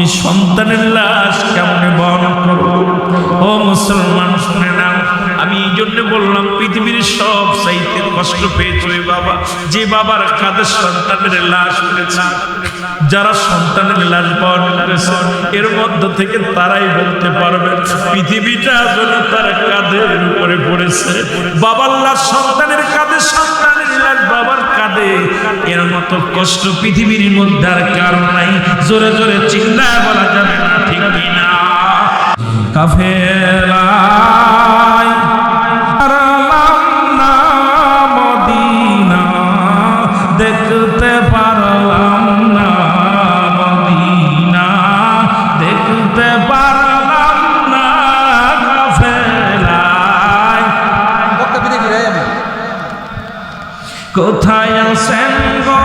তুমি সন্তানের লাশ কেমনে বহন করো? ও মুসলমান শুনে নাও, আমি এই জন্য বললাম পৃথিবীর সব চাইতে কষ্ট পেয়েছে ওই বাবা যে বাবার কাঁধে সন্তানের লাশ উঠেছে। যারা সন্তানের লাশ বহন করেছে এর মধ্য থেকে তারাই বলতে পারবে পৃথিবীটা যেন তার কাঁধের উপরে পড়েছে। বাবার লাশ সন্তানের কাঁধে, সন্তানের লাশ বাবার কাঁধে, এর মতো কষ্ট পৃথিবীর মধ্যে আর কারো নাই। জোরে জোরে চিল্লায় বলা যাবে না, ঠিক কিনা? কাফেলা দেখতে পারলাম না, মদিনা দেখতে পারলাম না, কাফেলায় কোথায় আছেন গো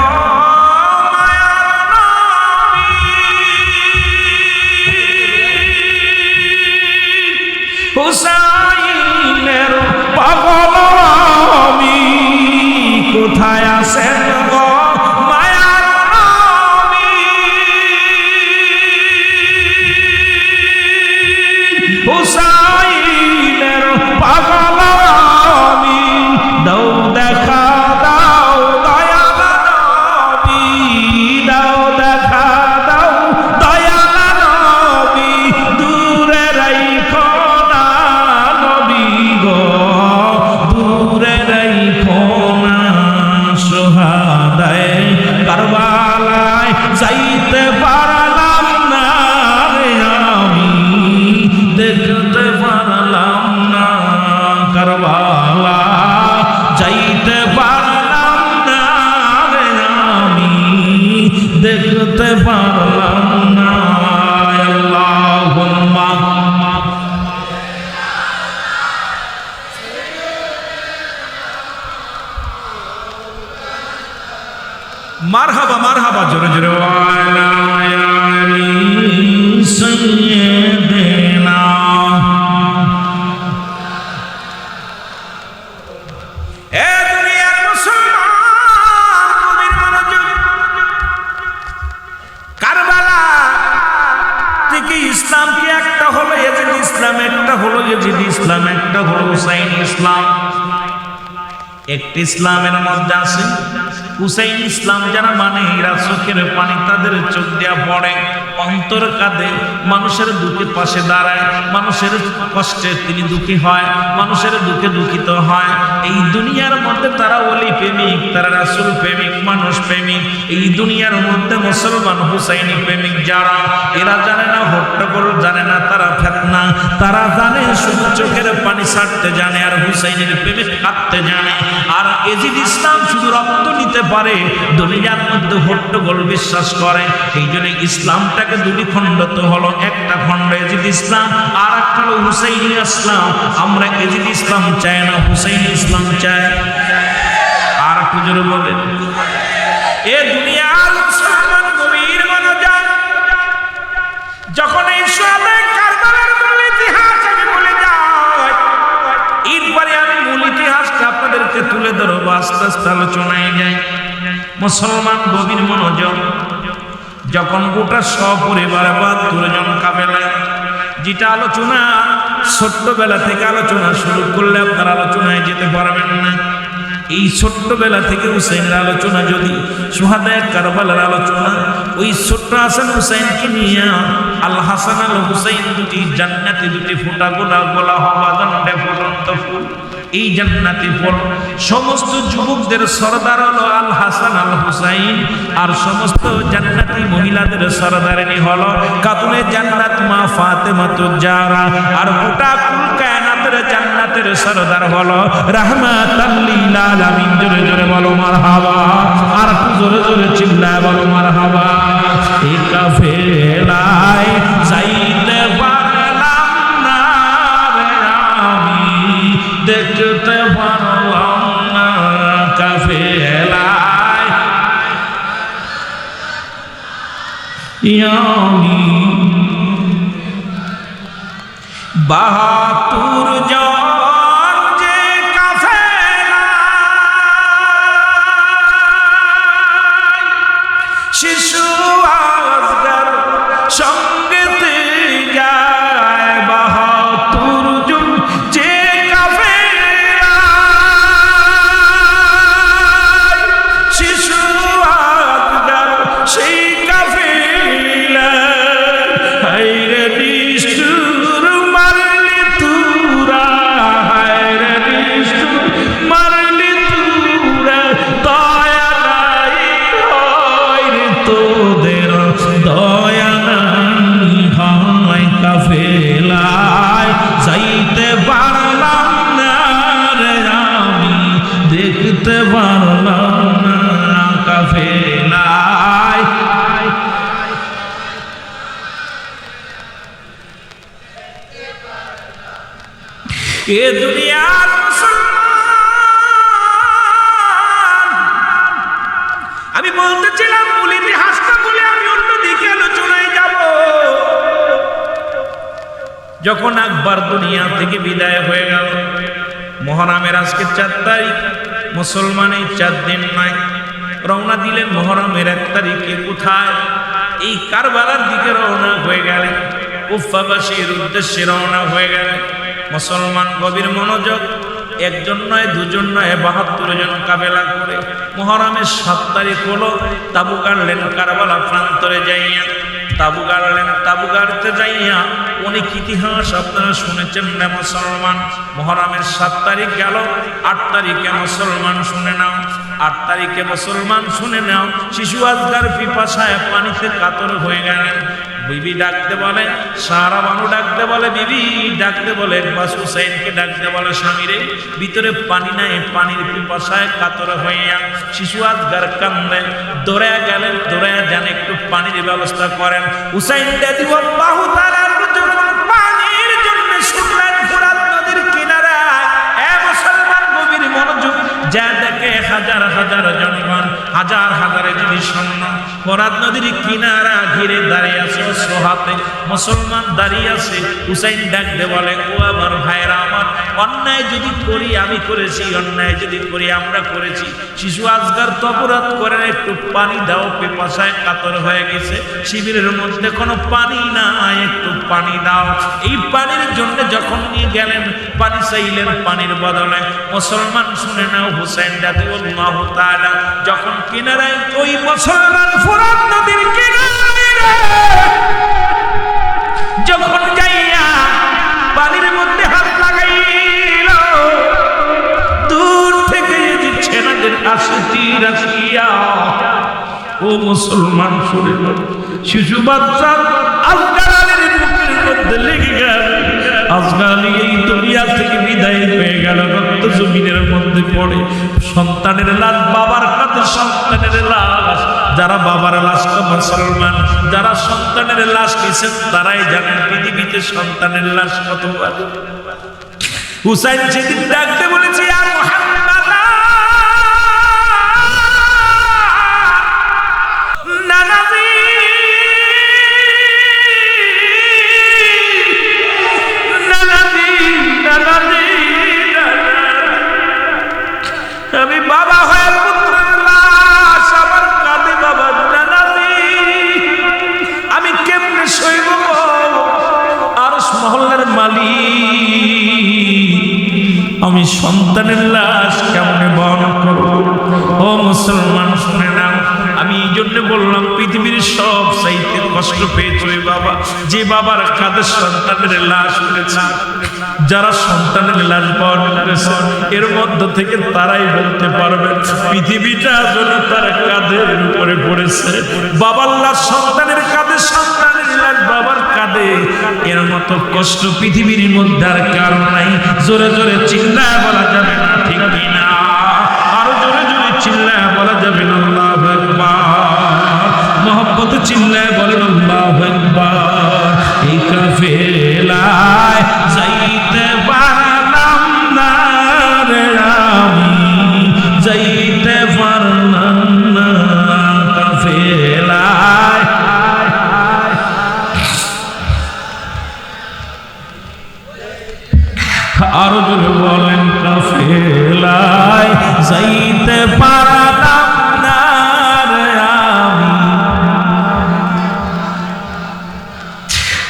হুসাইনের পাগল আমি, কোথায় আছেন গো মায়ার নবী? হুসাইনের পাগল আমি, দাও দেখা দাও দয়াল নবী, দাও দেখা দাও দয়াল নবী, দূরে রাইখো না নবী গো, দূরে রাইখো না। সোহাদায়ে কারবালায় যাইতে পারলাম না রে আমি, দেখতে পারলাম না কারবালা, যাইতে পারলাম না রে আমি, দেখতে পারলাম না। আল্লাহুম্মা মারহাবা মারহাবা, জোরে জোরে ওয়ালা আলি সাইয়্যিদিনা। এ দুনিয়ার মুসলমান মুমিন মনোযোগ, কারবালা থেকে ইসলাম কি একটা হলো ইয়াজিদ ইসলাম, একটা হলো ইয়াজিদ ইসলাম, একটা হলো হুসাইন ইসলাম। একটি ইসলামের মধ্যে আছে হুসাইন ইসলাম, যারা মানে এরা চোখের পানি তাদের চোখ দেয়া পড়ে, অন্তর কাঁদে, মানুষের দুঃখে পাশে দাঁড়ায়, মানুষের কষ্টে তিনি দুঃখী হয়, মানুষের দুঃখে দুঃখিত হয়। এই দুনিয়ার মধ্যে তারা ওলি প্রেমিক, তারা রাসূল প্রেমিক, মানুষ প্রেমিক। এই দুনিয়ার মধ্যে মুসলমান হুসাইনি প্রেমিক যারা, এরা জানে না হট্টগোল, জানে না তারা ফিতনা, তারা জানে শুধু চোখের পানি ছাড়তে জানে আর হুসাইনের প্রেমিক কাঁদতে জানে। আর ইয়াজিদ ইসলাম শুধু রক্ত নিতে পারে, দুনিয়ার মধ্যে হট্টগোল বিশ্বাস করে। এই জন্য ইসলামটাকে দুটি খণ্ড তো হলো, একটা খণ্ড ইয়াজিদ ইসলাম আর একটা হলো হুসাইনি ইসলাম। আমরা ইয়াজিদ ইসলাম চাই না, হুসাইনি ইসলাম চাই। আর একটু জোরে বলে, এ দুনিয়ার মুসলমান গভীর মনোযোগ, যখন এই সোহাদায়ে কারবালার মূল ইতিহাস আমি বলে যাই, এরপরে আমি মূল ইতিহাসটা আপনাদেরকে তুলে ধরবো, আস্তে আস্তে আলোচনায় যাই। মুসলমান গভীর মনোযোগ, যখন গোটা সপরিবার ৭২ জন কাফেলায়, যেটা আলোচনা ছোট্টবেলা থেকে আলোচনা শুরু করলে আপনার আলোচনায় যেতে পারবেন না। এই ছোট্টবেলা থেকে হুসাইনের আলোচনা, যদি সোহাদায়ে কারবালার আলোচনা, ওই ছোট্ট হাসান হুসাইনকে নিয়ে আল হাসান আল হুসাইন দুটি জান্নাতি, দুটি ফোঁটা গোলা গোলা হওয়া দণ্ডে ফুটন্ত ফুল। এই জান্নাতি ফল সমস্ত যুবকদের সরদার হলো আল হাসান আল হুসাইন, আর সমস্ত জান্নাতি মহিলাদের সরদারিনী হলো কাতুনে জান্নাত মা ফাতেমাতুজ জাহরা, আর গোটা কুল কায়নাতের জান্নাতের সরদার হলো রাহমাতাল লিল আলামিন। জোরে জোরে বলো মারহাবা, আর একটু জোরে জোরে চিল্লায় বলো মারহাবা। এই কাফেলায় যাইতে পারলাম না রে আমি, দেখতে পারলাম না কাফেলায় আমি, ৭২ জন যে কাফেলায়, শিশু আজগর যেতে পারলাম না কাফেলায়। এ দুনিয়ার মুসলমান, আমি বলতেছিলাম মূল ইতিহাসটা বলে আমি অন্যদিকে আলোচনায় যাব। যখন আকবর দুনিয়া থেকে বিদায় হয়ে গেল, মুহররমের আজকে 4 তারিখ, মুসলমানের 4 দিন নয়, রওনা দিলেন মুহররমের 1 তারিখে। কোথায়? এই কারবালার দিকে রওনা হয়ে গেলেন, কুফাবাসীর উদ্দেশ্যে রওনা হয়ে গেলেন। মুসলমান গভীর মনোযোগ, একজন নয়, দুজন নয়, 72 জন কাফেলা করে মুহররমের 7 তারিখ হলো। তাবু গাড়লেন কারবালা প্রান্তরে যাইয়া, তাবু গাড়লেন। তাবু গাড়তে যাইয়া অনেক ইতিহাস আপনারা শুনেছেন না মুসলমান। মুহররমের 7 তারিখ গেল, 8 তারিখে মুসলমান শুনে নাও, 8 তারিখে মুসলমান শুনে নাও, শিশু আজগার পিপাসায় পানিতে কাতর হয়ে গেলেন। বিবি ডাকতে বলে, সারা বানু ডাকতে বলে, বিবি ডাকতে বলে, বাস হুসাইনকে ডাকতে বলে, স্বামীরে ভিতরে পানি নাই, পানির পিপাসায় কাতর হইয়া শিশু আজগার কান্দে। দৌড়ায় গেলেন, দৌড়ায় যান, একটু পানির ব্যবস্থা করেন। হুসাইন রাদিয়াল্লাহু তাআলা যখন পানির জন্য শুনলেন ফোরাত নদীর কিনারায়, এ মুসলমান গভীর মনোযোগ, যা দেখে হাজার হাজার জনগণ, হাজার হাজারে যদি সৈন্য ফোরাত নদীর কিনারা ঘিরে দাঁড়িয়ে আছে, সোহাতে মুসলমান দাঁড়িয়ে আছে। হুসাইন ডাকতে বলে, ও আমার ভাইরা আমার, অন্যায় যদি করি আমি করেছি, অন্যায় যদি করি আমরা করেছি, শিশু আজগার তো অপরাধ করেন, একটু পানি দাও, পিপাসায় কাতর হয়ে গেছে, শিবিরের মধ্যে কোনো পানি নাই, একটু পানি দাও। এই পানির জন্য যখন নিয়ে গেলেন, পানি চাইলেন, পানির বদলে মুসলমান শুনে নাও, হুসাইন রাদিয়াল্লাহু তাআলা যখন কিনারায়, ওই মুসলমান ফোরাত নদীর কিনারায় যখন যাইয়া পানির মধ্যে হাত লাগাইল, দূর থেকে যে ছেনাদের আসতি রাখিয়া, ও মুসলমান শুনে নাও, শিশু বাচ্চা আজগার আলীর বুকের মধ্যে লেগে গেল। আজগার আলী এই দুনিয়া থেকে বিদায় হয়ে গেল, রক্ত জমিনের মধ্যে পড়ে। সন্তানের লাশ বাবার কাছে, সন্তানের লাশ, যারা বাবার লাশকে মুসলমান, যারা সন্তানের লাশ নিয়েছেন তারাই জানেন পৃথিবীতে সন্তানের লাশ কতবার। হুসাইন সেদিন ডাকতে বলেছে, ইয়া মুহাম্মাদ, নানাজি, নানাজি, নানাজি, আমি বাবা হয়ে পুত্রের লাশ আমার কাঁধে, বাবা নানাজি, আমি কেমনে সইব? আরশ মহল্লার মালিক, আমি সন্তানের লাশ কেমনে বহন করব? ও মুসলমান শুনে নাও, আমি এই জন্য বললাম পৃথিবীর সব চাইতে কষ্ট পেয়েছে ওই বাবা, যে বাবার কাঁধে সন্তানের লাশ উঠেছে। যারা সন্তানের লাশ বহন করেছে এর মধ্য থেকে তারাই বলতে পারবে পৃথিবীটা যদি তার কাঁধের উপরে পড়েছে। বাবার লাশ সন্তানের কাঁধে, সন্তানের লাশ বাবার কাঁধে, এর মতো কষ্ট পৃথিবীর মধ্যে আর কারণ নাই। জোরে জোরে চিল্লায় বলা যাবে না, ঠিক না? আরো জোরে জোরে চিল্লায় বলা যাবে না, আল্লাহু আকবার। মোহব্বত চিল্লায় বলেন আল্লাহু আকবার। এই কাফেলায় যাইতে পারলাম না রে আমি, যাইতে পারলাম না কাফেলায়। আরো জোরে বলেন, কাফেলায় যাইতে পারলাম না রে আমি।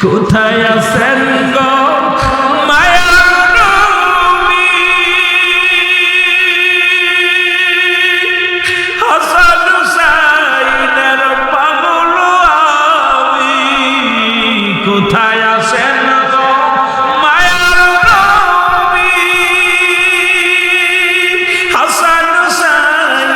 কোথায় আছেন গো মায়ার নবী, হাসান হুসাইনের পাগল আমি। কোথায় আছেন গো মায়ার নবী, হাসান হুসাইন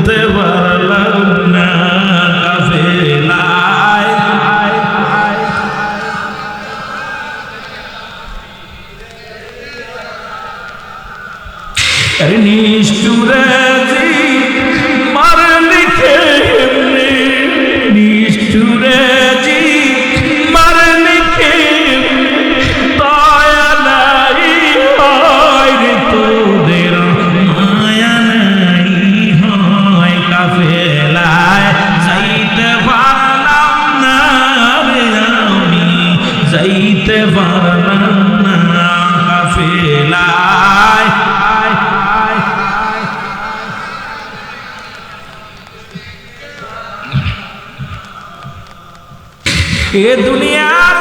তুলতে পারলাম না কাফেলায়। আরে নিষ্ঠুরে মার লিখে নিষ্ঠুরে মার লিখে দয়া নাই হয় রে তোদের মায়া নাই হয় কাফেলায় যাইতে পারলাম না রে আমি যাইতে পারলাম না কাফেলায়। এ দুনিয়ার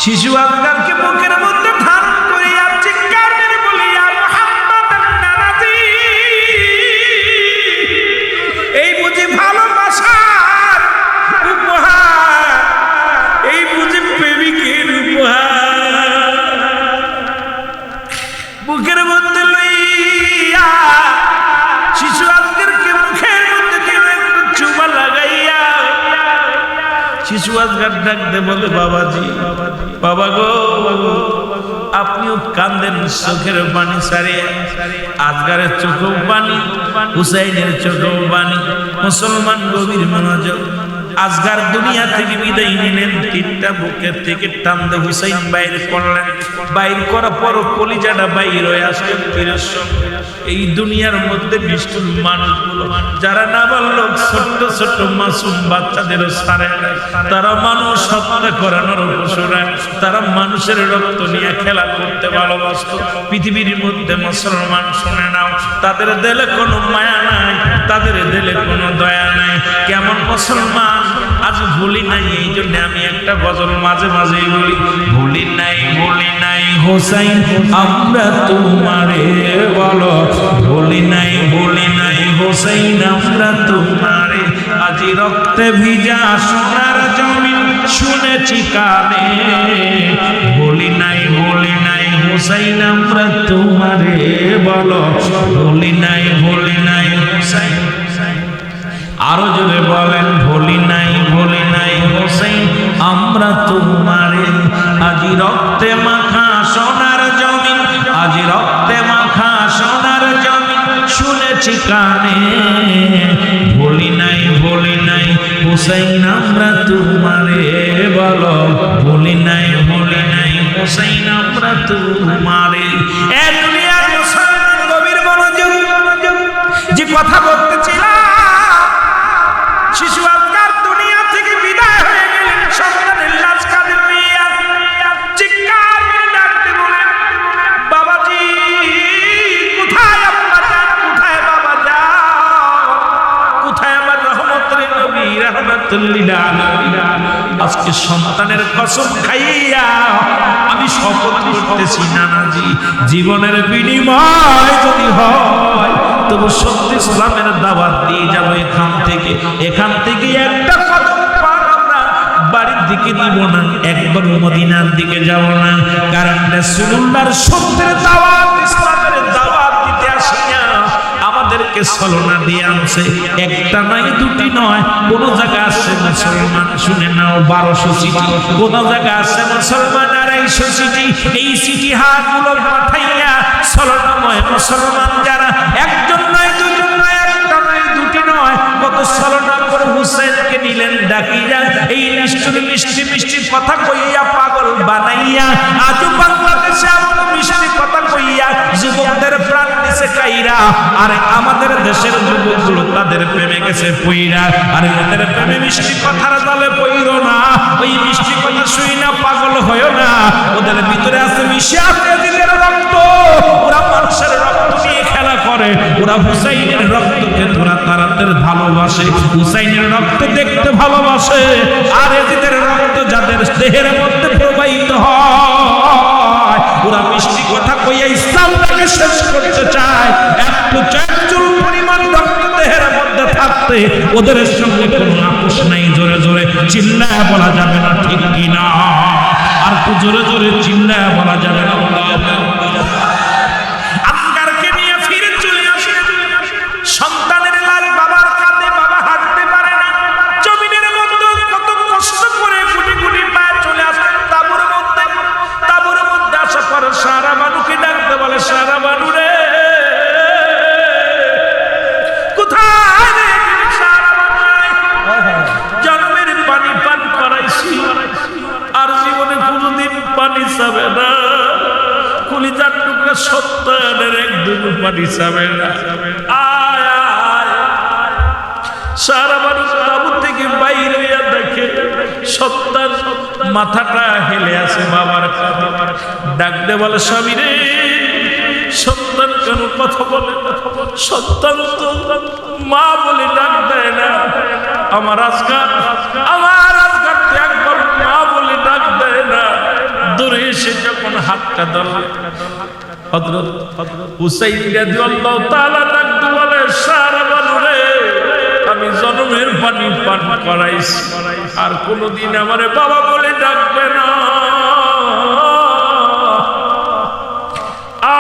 শিশু আজকালকে বুকের মধ্যে ধারণ করিয়া চিৎকার মেরে বলিয়া মুহাম্মদ নানাজি, এই বুঝি ভালোবাসার উপহার, এই বুঝি প্রেমিকের উপহার। বুকের মধ্যে লইয়া শিশু আজকালকে মুখের মধ্যে কেন একটু চুমা লাগাইয়া শিশু আজকাল ডাকতে বলে বাবাজি, বাবা গো আপনিও কান্দেন চোখের পানি সারিয়া। আজগারের চোখেও পানি, হুসাইনের চোখেও পানি। মুসলমান গভীর মনোযোগ। আজগার দুনিয়া থেকে বিদায় নিলেন, তিনটা বুকের থেকে টানতে হুসাইন বাইর করলেন। বাইর করার পর কলিজাটা বাইর হয়ে আসলেন পীরের সঙ্গে। এই দুনিয়ার মধ্যে নিষ্ঠুর মানুষগুলো যারা নাবালক ছোট্ট ছোট্ট মাসুম বাচ্চাদেরও ছাড়ে না, তারা মানুষ হত্যা করানোর উপসরায়, তারা মানুষের রক্ত নিয়ে খেলা করতে ভালোবাসত। পৃথিবীর মধ্যে মুসলমান শুনে নাও, তাদের দিলে কোনো মায়া নাই, তাদের দিলে কোনো দয়া নাই। কেমন মুসলমান আজ ভুলি নাই, এই জন্য আমি একটা গজল মাঝে মাঝেই বলি, ভুলি নাই হোসাইন আমরা তোমারে বলো, ভুলি নাই হোসাইন আমরা তোমারে। আজি রক্তে ভিজা সোনার জমিন শুনেছি কানে, ভুলি নাই হোসাইন আমরা তোমারে বলো, ভুলি নাই হোসাইন। আরো জোরে বলেন, ভুলি নাই হোসাইন আমরা তোমারে। আজি রক্তে মাখা সোনার জমিন, আজি রক্তে মাখা সোনার জমিন শুনেছি কানে, ভুলি নাই হোসাইন আমরা তোমারে বলো, ভুলি নাই হোসাইন আমরা তোমারে। এ দুনিয়ার মুসলমান গভীর মনোযোগ, যে কথা বলতেছিলাম, শিশু আজকাল দুনিয়া থেকে বিদায় হয়ে গেলেন, সন্তানের লাশ কাঁধে লইয়া চিৎকার করে ডাকতে বলেন, বাবাজি কোথায় আব্বা যান, কোথায় বাবা যান, কোথায় আমার রহমতের নবী রাহমাতুল লিল আলামিন। আজকে সন্তানের কসম খাইয়া আমি শপথ করতেছি, নানাজি জীবনের বিনিময় যদি হয় তবু সত্যি ইসলামের দাওয়াত দিয়ে যাব এখান থেকে একটা কদম পার আমরা বাড়ির দিকে দিব না, একবার মদিনার দিকে যাব না। কারণ রাসূলুল্লাহর সত্যের দাওয়াত, ইসলামের দাওয়াত দিতে আসি না, আমাদেরকে ছলনা দিয়ে আনছে। একটা নয়, দুটি নয়, কোন জায়গা আছে মুসলমান শুনে নাও 1200 চিঠি, কোন জায়গা আছে মুসলমান 250 চিঠি। এই চিঠি হাতগুলো পাঠাইয়া ছলনাময় মুসলমান যারা, একজন নয়, দুজন নয়, একটা নয়, দুটি নয়, কত ছলনা করে হুসেনকে নিলেন ডাকিয়া, এই মিষ্টি কথা কইয়া পাগল বানাইয়া আজ বাংলাদেশে এমন মিষ্টি কথা কইয়া যুবকদের প্রাণ দিছে কাইরা। আর আমাদের দেশের যুবকগুলো তাদের প্রেমে গেছে পইরা। আর ওদের প্রেমে মিষ্টি কথার দলে পইরো না, ওই মিষ্টি কথা শুই না পাগল হইও না। ওদের ভিতরে আছে মিশে আছে এজিদের রক্ত, ওরা মানুষের রক্ত নিয়ে খেলা করে, ওরা হুসাইনের রক্তকে তাদের ভালোবাসে, হুসাইনের রক্ত দেখতে ভালোবাসে। আর এজিদের রক্ত যাদের দেহের মধ্যে প্রবাহিত হয়, ওরা মিষ্টি কথা কইয়া ইসলামটাকে শেষ করতে চায়। একটু চঞ্চল পরিমাণ রক্ত দেহের মধ্যে থাকতে সাথে ওদের সঙ্গে কোনো আপোষ নাই। জোরে জোরে চিল্লায় বলা যাবে না, ঠিক কিনা? আর তো জোরে জোরে চিল্লায় বলা যাবে না। আজগারকে নিয়ে ফিরে চলে আসে। সন্তানের লাল বাবার কাঁধে, বাবা হাঁটতে পারে না। জমিনের মধ্যে কত কষ্ট করে গুটি গুটি পায়ে চলে আসে তাঁবুর মধ্যে। তাঁবুর মধ্যে আসার পর সারা বানুকে ডাকতে বলে, সারা বানু রে, কোথায় রে সারা বানু? জন্মের পানি পান করাইছি, আর জীবনে কোনোদিন পানি চাবে না। কলিজার টুকরা সন্তানের একদম পানি চাবে না। আয় আয়। সারা মানুষ তাবু থেকে বাইরে হইয়া দেখে সন্তান মাথাটা হেলে আছে বাবার ডাকতে বলে, স্বামী রে, সন্তান কেন কথা বলে? সন্তান তো মা বলে ডাক দেয় না। আমার আজকাল একবার মা বলে ডাক দেয় না। দূরে এসে যখন হাতটা ধরল, হযরত হুসাইন রাদিয়াল্লাহু তাআলা ডাকতে বলে, সারা বানু রে, আমি জন্মের পানি পান করাইছি, আর কোনোদিন আমারে বাবা বলে ডাকবে না,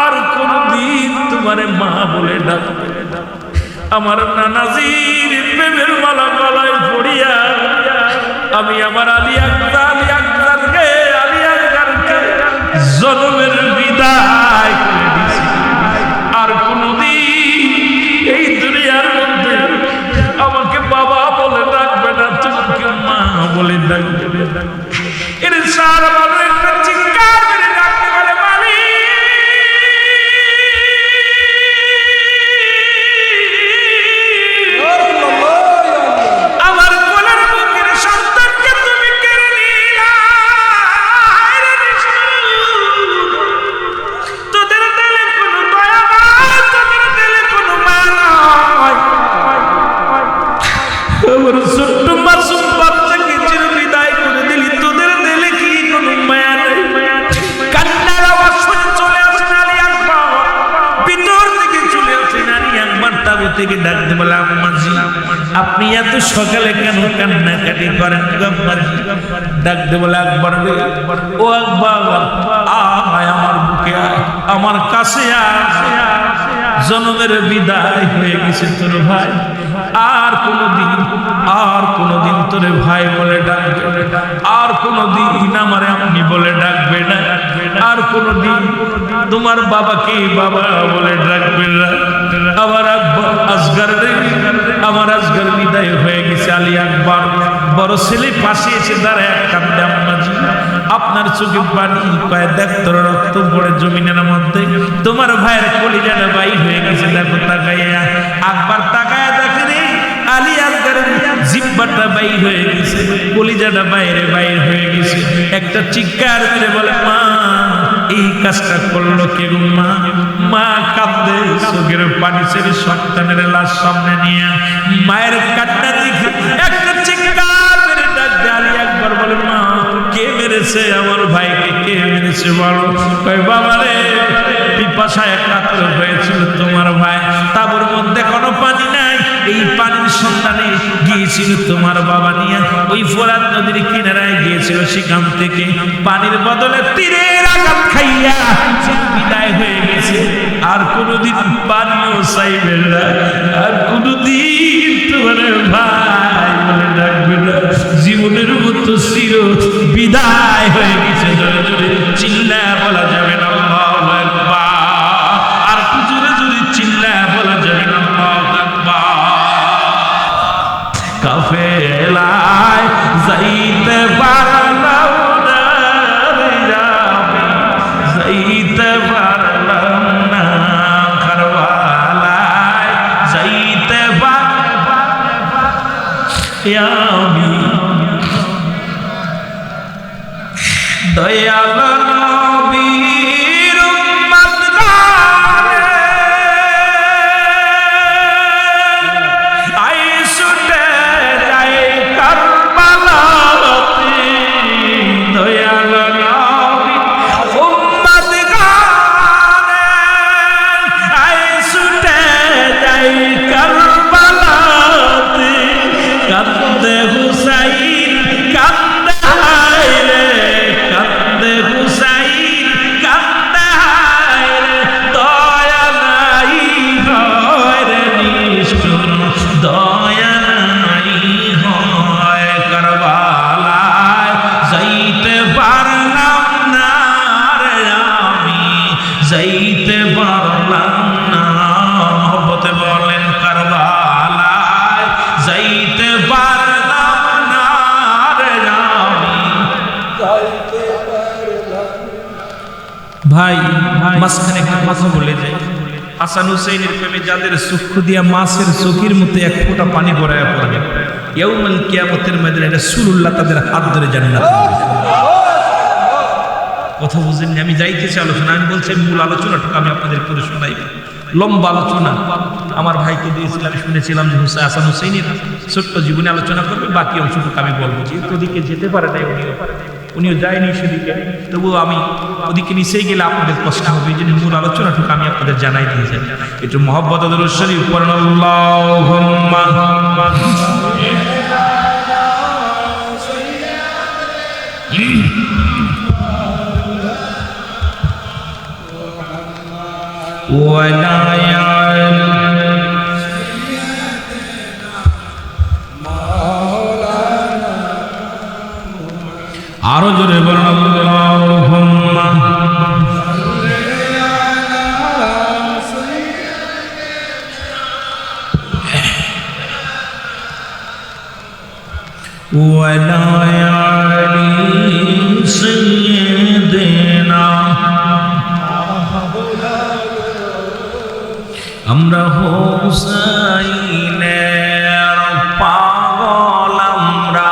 আর কোনোদিন তোমারে মা বলে ডাকবে না। আমার নানাজির প্রেমের মালা গলায় পড়িয়া আমি আমার আলী আকবরকে জন্মের বিদায় করে দিছি। আর কোনদিন এই দুনিয়ার মধ্যে আমাকে বাবা বলে ডাকবে না, তোমাকে মা বলে ডাকবে। এর সারা বানু একটা চিৎকার করে ডাকতে বলে, মালিক, আমার কোলের বুকের সন্তানকে তুমি কেড়ে নিলা। তোদের দিলে কোনো দয়া নাই, তোদের দিলে কোনো মায়া নাই। আমার ছোট্ট মাসুম বাচ্চাকে চির বিদায় করে দিলি, তোদের দিলে কি কোনো মায়া নাই? কান্নার আওয়াজ শুনে চলে আসেন আলী আকবর, ভিতর থেকে চলে আসেন আলী আকবর, তাবু থেকে ডাকতে বলে, আম্মাজি, আপনি এত সকালে কেন কান্নাকাটি করেন? ডাকতে বলে, আকবর রে, ও আকবর, আয় আমার বুকে আয়, আমার কাছে আয়। জন্মের বিদায় হয়ে গেছে তোর ভাই, আর কোনদিন তোরে ভাই বলে ডাকবে, আর কোনদিন আমারে আপনি বলে ডাকবে না, আর কোনদিন তোমার বাবাকে বাবা বলে ডাকবে না। আমার আসগর বিদায় হয়ে গেছে। আলী আকবর বড় ছেলে পাশে এসে দাঁড়ায় কাঁদে, আম্মাজি, আপনার চোখে পানি, কয় দেখ তোর রক্ত পড়ে জমিনের মধ্যে, তোমার ভাইয়ের কলিজাটা বাইর হয়ে গেছে, দেখো তাকাইয়া। আকবর তাকায়া দেখে রে, আলী আকবরের জিহ্বাটা বাইর হয়ে গেছে, কলিজাটা বাইরে বাইর হয়ে গেছে। একটা চিৎকার মেরে বলে, মা, এই কাজটা করলো কে গো মা? মা কাঁদে, চোখের পানি ছেড়ে সন্তানের লাশ সামনে নিয়ে মায়ের কান্না দেখে একটা চিৎকার মেরে ডাক দেয়। আলী আকবর বলে, মা, কে মেরেছে আমার ভাইকে? কে মেরেছে বলো? কয়, বাবা রে, পিপাসায় কাতর হয়েছিল তোমার ভাই, তাঁবুর মধ্যে কোনো পানি নাই, এই পানির সন্ধানে গিয়েছিল তোমার বাবা নিয়ে, ওই ফোরাত নদীর কিনারায় গিয়েছিল, সেখান থেকে পানির বদলে তীরের আঘাত খাইয়া বিদায় হয়ে গেছে। আর কোনদিন পানিও চাইবে না, আর কোনদিন তোমার ভাই বলে ডাকবে না। জীবনের মতো চির বিদায় হয়ে গেছে। জোরে জোরে চিল্লায় বলা যাবে না আল্লাহু আকবার, আর জোরে জোরে চিল্লায় বলা যাবে না আল্লাহু আকবার। কাফেলায় যাইতে পারলাম না রে রাবি, যাইতে পারলাম না কারবালায়, যাইতে আমি দয়াল নবীর উম্মত গায়ে আই ছুটে যাই কারবালাতে, দয়াল নবীর উম্মত গায়ে আই ছুটে যাই কারবালাতে, ভাই মাঝখানে একটা কথা বলে যায়, হাসান হুসাইনের প্রেমে যাদের চক্ষু দিয়া মাছের চোখের মতো এক ফোঁটা পানি গড়ায় পড়বে, ইয়াউমুল কিয়ামতের ময়দানে রাসূলুল্লাহ তাদের হাত ধরে জান্নাতে নিয়ে যাবে। কথা বুঝেননি? আমি যাইতেছি আলোচনা, আমি বলছি মূল আলোচনাটুকু আমি আপনাদের করে শোনাই। লম্বা আলোচনা আমার ভাইকে দিয়েছিলাম, শুনেছিলাম যে হাসান হুসাইনের ছোট্ট জীবনে আলোচনা করবে, বাকি অংশটুকু আমি বলবো। যেহেতু ওদিকে যেতে পারে নাই, উনিও যায়নি সেদিকে, তবুও আমি ওদিকে নিচেই গেলে আপনাদের কষ্ট হবে, এই জন্য মূল আলোচনাটুকু আমি আপনাদের জানাই দিয়ে যাই। একটু মহব্বত দরুদ শরীফ পড়েন, আল্লাহুম্মা ওয়ালা আরো জোরে বলেন, আল্লাহুম্মা ওয়ালা আলি সাইয়্যিদিনা। আমরা হুসাইনের পাগল, আমরা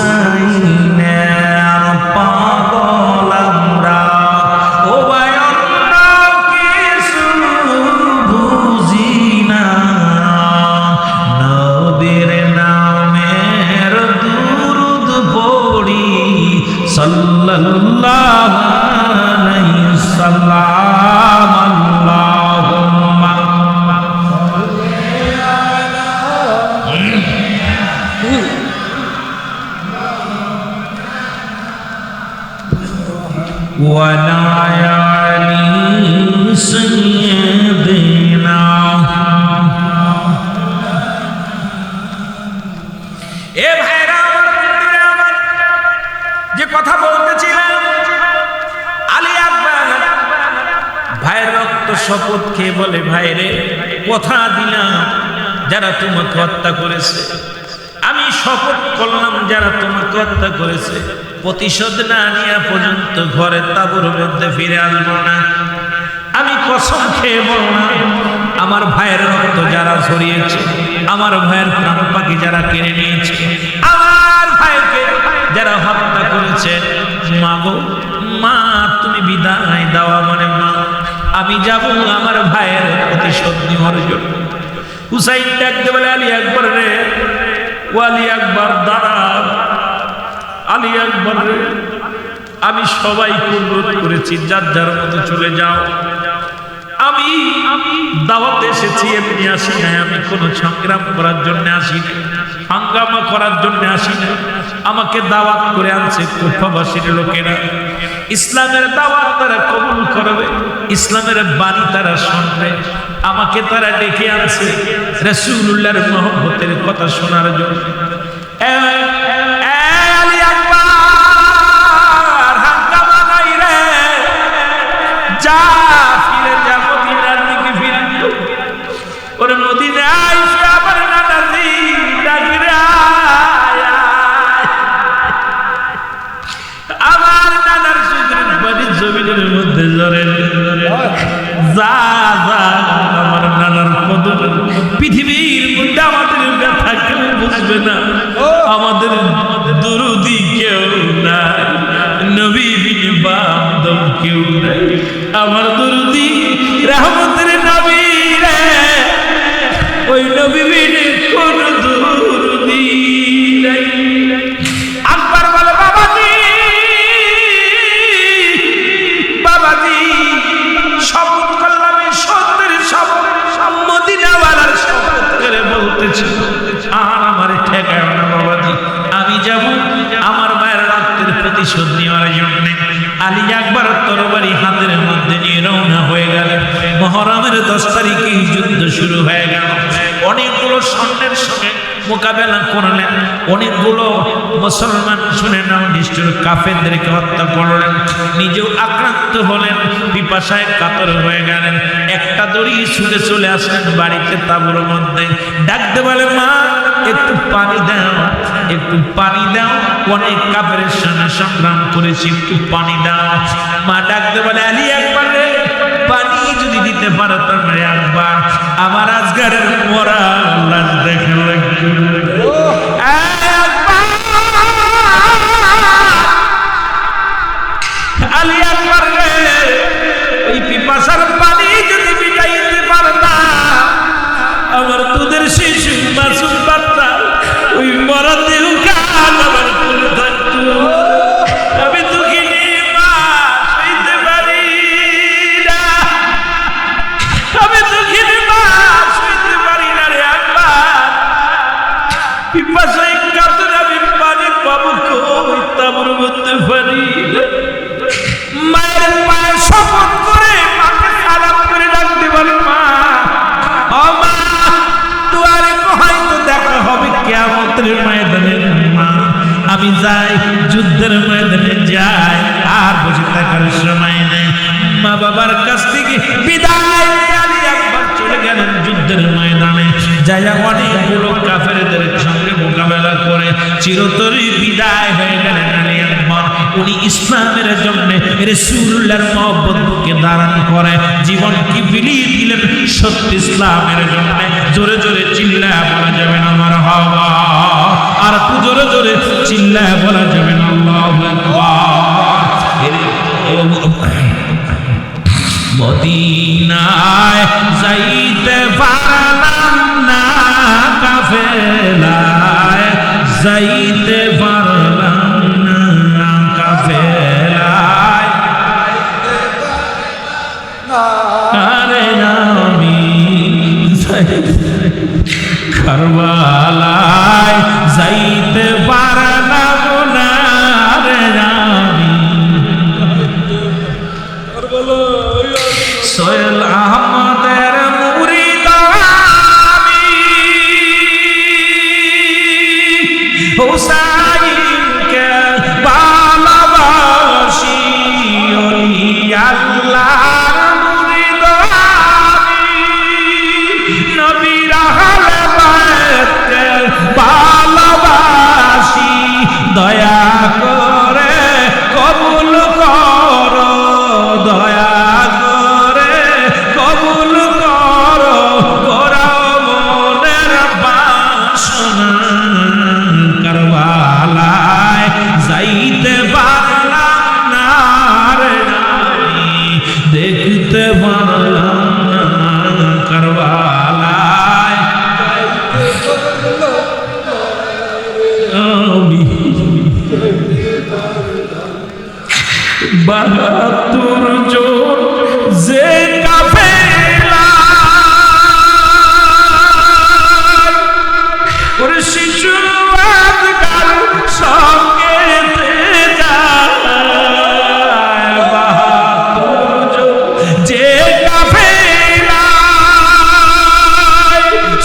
হুসাইনের পাগল আমরা, ও ভাই অন্য কিছু বুঝি না, নবীর নামের দুরূদ পড়ি সাল্লাল্লাহু আলাইহি সাল্লাম। আল্লাহুম্মা ওয়ালা আলি সাইয়্যিদিনা। এ ভাইরা আমার, যে কথা বলতেছিলাম, আলী আকবর ভাইয়ের রক্ত শপথ খেয়ে বলে, ভাইরে কথা দিলাম যারা তোমাকে হত্যা করেছে, আমি শপথ করলাম যারা তোমাকে হত্যা করেছে প্রতিশোধ না নেওয়া পর্যন্ত ঘরে তাঁবুর মধ্যে ফিরে আসবো না। আমি কসম খেয়ে বললাম, আমার ভাইয়ের রক্ত যারা ঝরিয়েছে, আমার ভাইয়ের প্রাণ পাখি যারা কেড়ে নিয়েছে, আমার ভাইকে যারা হত্যা করেছে, মা গো মা তুমি বিদায় দাও, মানে মা আমি যাব আমার ভাইয়ের প্রতিশোধ নেওয়ার জন্য। হুসাইন ডাকতে বলে, আলী আকবর রে, ও আলী আকবর দাঁড়া, আলী আকবর রে, আমি সবাইকে অনুরোধ করেছি যার যার মতো চলে যাও, আমি দাওয়াতে এসেছি, এমনি আসি না, আমি কোনো সংগ্রাম করার জন্য আসি না, হাঙ্গামা করার জন্য আসি না। আমাকে দাওয়াত করে আনছে কুফাবাসীর লোকেরা, ইসলামের দাওয়াত তারা কবুল করবে, ইসলামের বাণী তারা শুনবে, আমাকে তারা ডেকে আনছে রাসূলুল্লাহর মহব্বতের কথা শোনার জন্য। আলী আকবর হাঙ্গামা নাই রে, যা ফিরে যা মদিনার দিকে ফিরে, ওর মদিনায় আবার নানাজি ডাকরে, আমার নানার চোখের পানি জমিনের মধ্যে ঝরে, যা যা আমার নানার কদর পৃথিবীর মধ্যে আমাদের ব্যথা কেউ বুঝবে না, আমাদের দরুদি কেউ নাই, নবী বিন বান্ধব কেউ নাই, আমার দরুদি রহমতের নবী রে, ওই নবী বিন কোন দরুদি নাই। আকবর বলে, বাবাজি বাবাজি শপথ করলাম, এই সত্যের শপথ, মদিনাওয়ালার শপথ করে বলতেছি, আর আমার ঠেকায় না বাবাজি, আমি যাব আমার মায়ের রক্তের প্রতিশোধ নেওয়ার জন্য। আলী আকবর তরবারি হাতের মধ্যে নিয়ে রওনা হয়ে গেলেন। মহরমের 10 তারিখে যুদ্ধ শুরু হয়ে গেল। অনেকগুলো সৈন্যের সঙ্গে মোকাবেলা করলেন। অনেকগুলো মুসলমান শুনে নাও নিষ্ঠুর কাফেরদেরকে হত্যা করলেন, নিজেও আক্রান্ত হলেন, পিপাসায় কাতর হয়ে গেলেন। একটা দড়ি ছুটে চলে আসলেন বাড়িতে, তাঁবুর মধ্যে ডাকতে বলে, মা একটু পানি দাও, একটু পানি দাও, অনেক কাফেরের সঙ্গে সংগ্রাম করেছি, একটু পানি দাও। মা ডাকতে বলে, আলী একবার রে, পানি যদি দিতে পারো তাহলে একবার আমার আজগারের মরা লাশ দেখা লাগবে। আলী একবার রে, ওই পিপাসার পানি যদি মিটাইতে পারতাম, আমার তোদের শিশু মাসুম বাচ্চা ওই মরা দেহ কাল আমার কোলে থাকতো। আমি দুঃখিনী মা, সইতে পারি না, আমি দুঃখিনী মা, সইতে পারি না রে আব্বার। পিপাসায় কাতরে আমি পানি পাবো কই, তাঁবুর মধ্যে পারি না। মায়ের পায়ে শপথ করে মাকে সালাম করে ডাকতে বলে, মা ও মা, দুয়ারে হয়তো দেখা হবে কিয়ামতের ময়দানে। মা আমি যাই, যুদ্ধের ময়দানে যাই, আর বসে থাকার সময় নেই। মা বাবার কাছ থেকে বিদায় নিয়ে আলী একবার চলে গেলেন যুদ্ধের ময়দানে। যাইয়া অনেকগুলো কাফেরদের সঙ্গে মোকাবেলা করে চিরতরে বিদায় হয়ে গেলেন আলী একবার। উনি ইসলামের জন্য রাসূলুল্লাহর মহব্বতকে ধারণ করে জীবনকে বিলিয়ে দিলেন সত্য ইসলামের জন্য। জোরে জোরে চিল্লায় বলা যাবে না মারহাবা, আর একটু জোরে জোরে চিল্লায় বলা যাবে না আল্লাহু আকবার। মদিনায় যাইতে পারলাম না, কাফেলায় যাইতে পারলাম না, কাফেলায় আরে আমি কারবালায় যাইতে পারলাম না রে, আমি সোহেল আহমদের মুরিদ আমি, হুসাইনকে ভালোবাসি, ওলি আল্লাহর মুরিদ আমি, নবীর আহলে বাইতকে ভালোবাসি, দয়া করে কবুল করো, দয়া করে কবুল করো, ওরাও মনের বাসনা। কারবালায় যাইতে পারলাম না রে, আমি দেখতে পারলাম না, কারবালায় আমি ৭২ জন যে কাফেলা, ওরে শিশু আজকাল সঙ্গে যায়, ৭২ জন যে কাফেলা,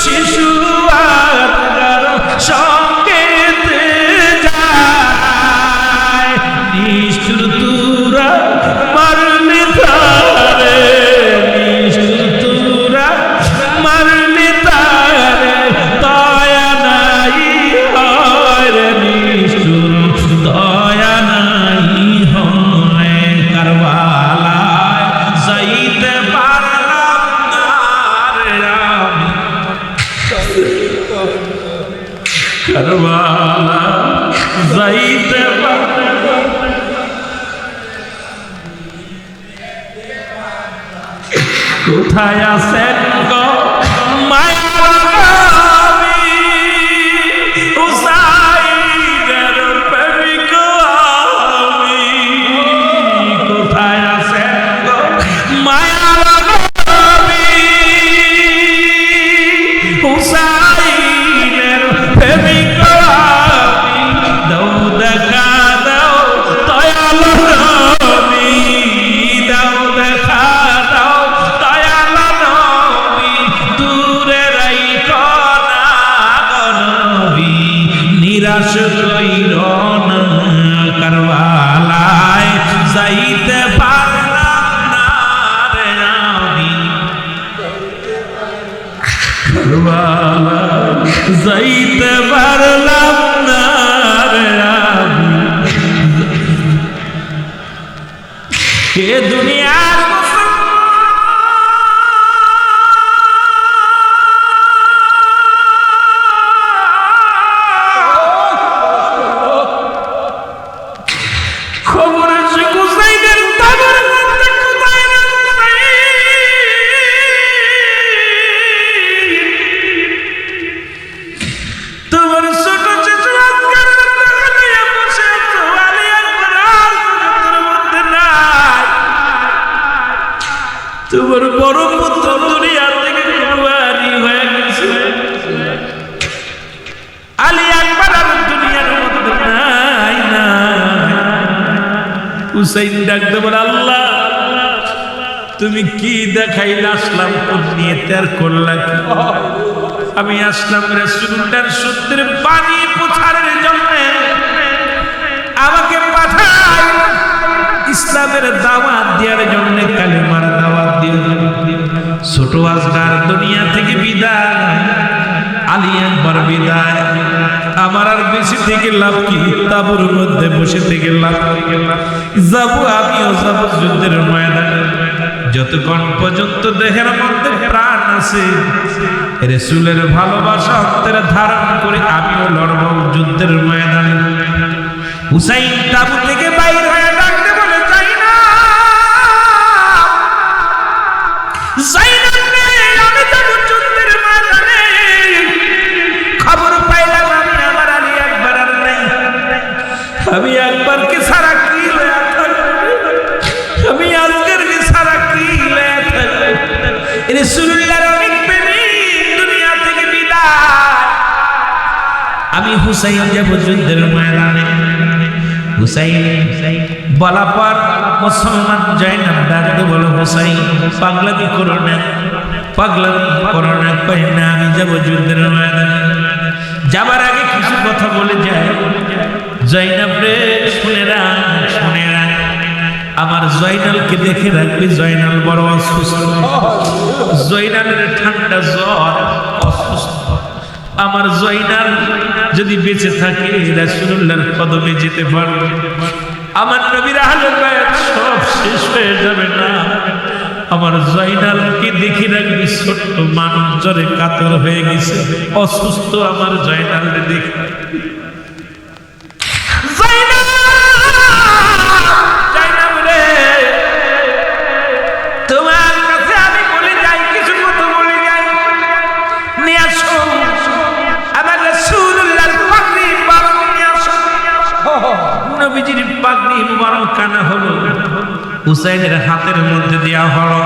শিশু আজকাল সঙ্গে যায়, নিষ্ঠুর তুরা মারলি তারে, নিষ্ঠুর তুরা মারলি তারে, দয়া নাই হয় রে, নিষ্ঠুর দয়া নাই হয়। কারবালায় যাইতে পারলাম না রে, আমি কারবালায় যাইতে পারলাম। কোথায় আছেন গো মায়ার নবী, হুসাইনের প্রেমিক আমি, কোথায় আছেন গো মায়ার নবী, হুসাইনের প্রেমিক আমি, দাও দেখা দাও দয়াল নবী, দাও দেখা দাও দয়াল যাইতে পারলাম না রে আমি এ দুনিয়ার তোমার বড় পুত্র দুনিয়া থেকে কুরবানি হয়ে গেছে আলী আকবর আর দুনিয়ার মধ্যে নাই না হুসাইন ডাকতে বলে আল্লাহ তুমি কি দেখাইলা আসলাম কোন নিয়ে তের করলা কি আমি আসলাম রাসূলুল্লাহর সত্যের বাণী প্রচারের জন্য আমাকে পাঠাই ইসলামের দাওয়াত দেওয়ার জন্য কালেমার দাওয়াত দিয়ে ছোট আজগার দুনিয়া থেকে বিদায় আলী আকবর বিদায় আমার আর বেশি থেকে লাভ কি তাবুর মধ্যে বসে থেকে লাভ যাবো আমিও যাবো যুদ্ধের ময়দানে যতক্ষণ পর্যন্ত দেহের মধ্যে প্রাণ আছে রাসূলের ভালোবাসা অন্তরে ধারণ করে আমিও লড়বো যুদ্ধের ময়দানে হুসাইন তাবু থেকে বাইরে হয়ে ডাকতে বলে যাইনাব আমি যাবো যুদ্ধের ময়দানে খবর পাইলাম আমি আমার আলী আকবর আর নাই আমি আকবরকে ছাড়া কি লয়া থাকবো আমি আজকেরকে ছাড়া কি লয়া থাকবো রাসূলুল্লাহর অনেক প্রেমিক দুনিয়া থেকে বিদায় আমি হুসাইন যাবো যুদ্ধের ময়দানে হুসাইন বলা পর মুসলমান জয়নাব ডাকতে বলো হুসাইন পাগলামি করো না কই না আমি যাবো যুদ্ধের ময়দানে যাবার আগে কিছু কথা বলে যায় জয়নাব রে শুনে রাখ আমার জয়নালকে দেখে রাখবি জয়নাল বড় অসুস্থ জয়নালের ঠান্ডা জ্বর অসুস্থ আমার জয়নাল যদি বেঁচে থাকে রাসূলুল্লাহর কদমে যেতে পারবে আমার নবীর আহলে বায়াত সব শেষ হয়ে যাবে না আমার জয়নালকে দেখে রাখবি ছোট্ট মানুষ জ্বরে কাতর হয়ে গেছে অসুস্থ আমার জয়নালকে দেখে জয়নাল রে তোমার কাছে আমি বলে যাই কিছু কথা বলে যাই নিয়ে আসো আমার রাসূলুল্লাহর পাগড়ি মুবারক নিয়ে আসো নবীজির পাগড়ি মুবারক কানা হলো হুসাইনের হাতের মধ্যে দেয়া হলো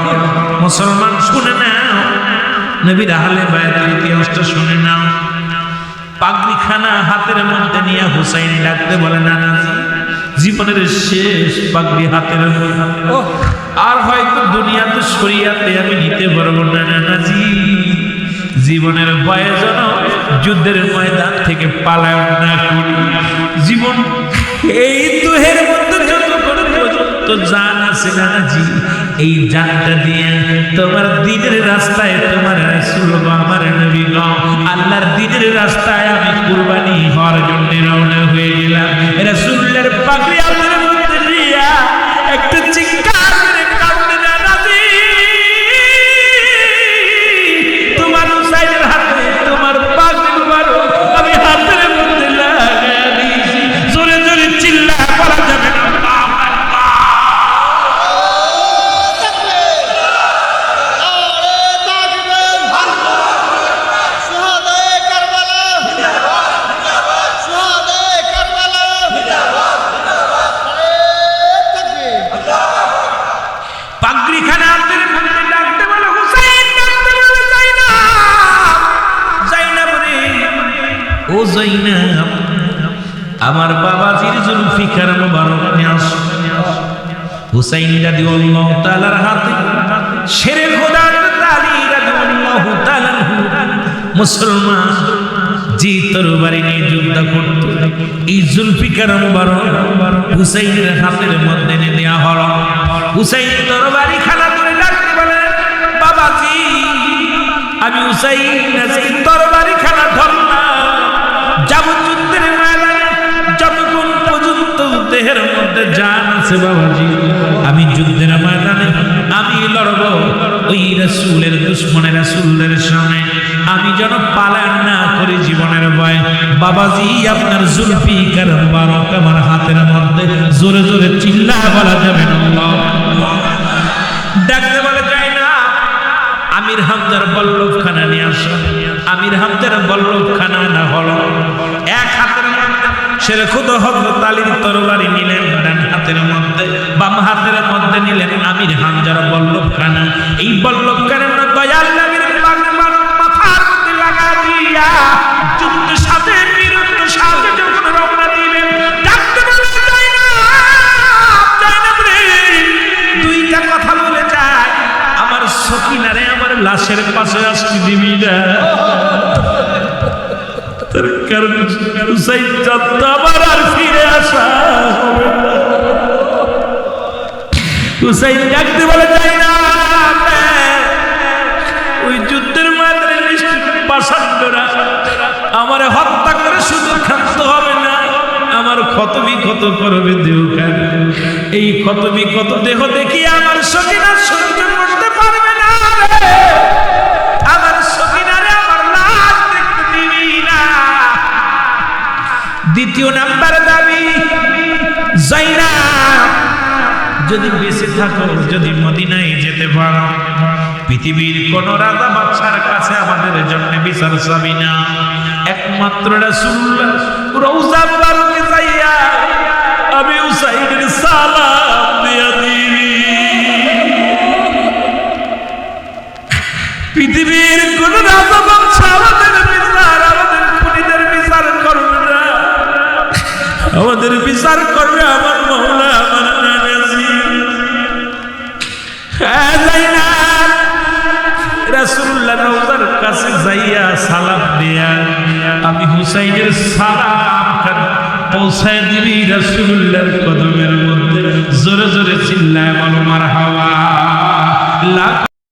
মুসলমান শুনে নাও নবীর আহলে বায়াতের ইতিহাসটা শুনে নাও পাগড়িখানা হাতের মধ্যে নিয়ে হুসাইন ডাকতে বলে নানাজি জীবনের শেষ পাগড়ি হাতের মধ্যে আর হয়তো দুনিয়াতে শরিয়াতে আমি নিতে পারবো না নানাজি জীবনের ভয়ে যেন যুদ্ধের ময়দান থেকে পালায় না করি জীবন এই দুহের মধ্যে যত পর্যন্ত জান আছে নানাজি এই জানটা দিয়ে তোমার দ্বীনের রাস্তায় তোমার রাসূল আমার নবী আল্লাহর দ্বীনের রাস্তায় আমি কুরবানি হওয়ার জন্য রওনা হয়ে গেলাম রাসূলের পাগড়ি আপনার মধ্যে দিয়া একটা চিৎকার করে কাঁদতে নানাজি তোমার হুসাইনের হাতে তোমার পাগড়ি মুবারক আমি হাতের মধ্যে লাগাই দিয়েছি জোরে জোরে চিল্লা বলা যাবে না আমার বাবাজির জুলফিকার মুবারক নিয়ে আসো হুসাইন রাদিয়াল্লাহু তাআলার হাতে শেরে খোদার তালি রাদিয়াল্লাহু তাআলা মুসলমান জি তরবারি নিয়ে যুদ্ধ করত এই জুলফিকার মুবারক হুসাইনের হাতের মধ্যে নিয়ে দেয়া হলো হুসাইন তরবারি খানা ধরে ডাকতে বলে বাবাজি আমি হুসাইন আজকে তরবারি খানা ধরলাম, যাব যুদ্ধের ময়দানে, যতক্ষণ পর্যন্ত দেহের মধ্যে জান আছে বাবাজি আমি যুদ্ধের ময়দানে আমি লড়ব ওই রাসূলের দুশমনের রাসূলদের সামনে, আমি যেন পালান না করি জীবনের ভয়। বাবাজি আপনার জুলফিকার মুবারক আমার হাতের মধ্যে, জোরে জোরে চিল্লায় বলা যাবে না আল্লাহ। ডাকতে বলে যায় না, আমির হামজার বল্লভখানা নিয়ে আসো। আমির হামজার বল্লভখানা না হলো এক হাতের মধ্যে শের খুদ হযরত আলীর তরবারি নিলেন ডান হাতের মধ্যে, বাম হাতের মধ্যে নিলেন আমির হামজার বল্লভখানা। এই বল্লভখানা দয়াল নবীর মাথার মধ্যে লাগা দিয়া যুদ্ধের সাথে বীরত্ব সাথে যখন রওনা দিলেন, ডাকতে বলে যায় না, জানাব রে দুইটা কথা বলে যায়, আমার সকিনারে আমার লাশের পাশে আসতে দিবি না, তার কারণ হুসাইন যত আমার আর ফিরে আসা হবে না। হুসাইন ডাকতে বলে যায় না, ওই যুদ্ধের ময়দানে নিশ্চিত পাষাণ্ডরা আমার হত্যা করে শুধু ক্ষান্ত হবে না, আমার ক্ষত করবে দেহ। এই ক্ষত দেহ দেখি আমার সকিনা সহ্য করতে পারবে না রে, আমার সকিনারে আমার লাশ দেখতে দিবি না। দ্বিতীয় নাম্বার দাবি, যাইনাব যদি বেঁচে থাকো, যদি মদিনায় যেতে পারো, পৃথিবীর কোন রাজা বাদশার কাছে আমাদের জন্য বিচার চাবি না, একমাত্র রাসূলুল্লাহ রওজা মুবারকে যাইয়া আমি হুসাইনের সালাম দিয়া দিবি। পৃথিবীর কোন রাজা বাদশা আমাদের বিচার, আমাদের খুনিদের বিচার করবে না, আমাদের বিচার করবে আমার মওলা আমার নাজি। রাসূলুল্লাহ রওজার কাছে যাইয়া সালাম দিয়া আমি হুসাইনের সালাম পৌঁছায় দিবি রাসূলুল্লাহর কদমের মধ্যে, জোরে জোরে চিল্লায় বলো মারহাবা।